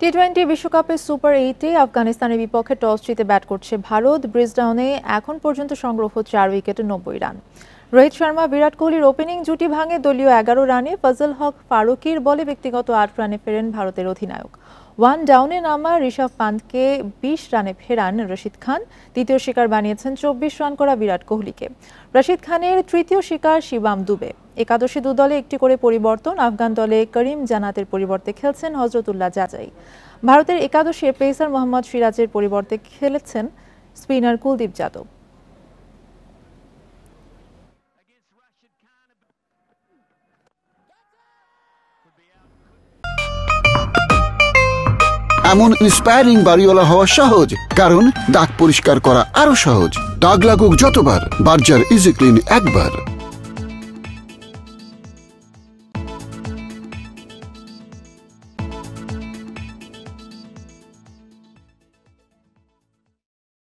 টি-20 বিশ্বকাপের সুপার 8-এ আফগানিস্তানের বিপক্ষে টস জিতে ব্যাট করছে ভারত। ব্রিজডাউনে এখন পর্যন্ত সংগ্রহ 4 উইকেটে 90 রান। রোহিত শর্মা বিরাট কোহলির ওপেনিং জুটি ভাঙে দলীয় 11 রানে। ফজল হক ফারুকীর বলে ব্যক্তিগত 8 রানে ফেরেন ভারতের অধিনায়ক। ওয়ান ডাউনে নামা ঋষভ পান্থকে 20 রানে ফেরান রশিদ খান। দ্বিতীয় শিকার বানিয়েছেন 24 রান করা বিরাট কোহলিকে। রশিদ খানের তৃতীয় শিকার শিবাম দুবে। একাদশে দুদলে একটি করে পরিবর্তন। আফগান দলে করিম জানাতের পরিবর্তে খেলছেন হজরতুল্লাহ জাজাই। ভারতের একাদশে পেসার মোহাম্মদ সিরাজের পরিবর্তে খেলেছেন স্পিনার কুলদীপ যাদব। এমন ইন্সপায়ারিং বাড়িওয়ালা হওয়া সহজ, কারণ দাগ পরিষ্কার করা আরো সহজ। দাগ লাগুক যতবার, বার্জার ইজি ক্লিন একবার।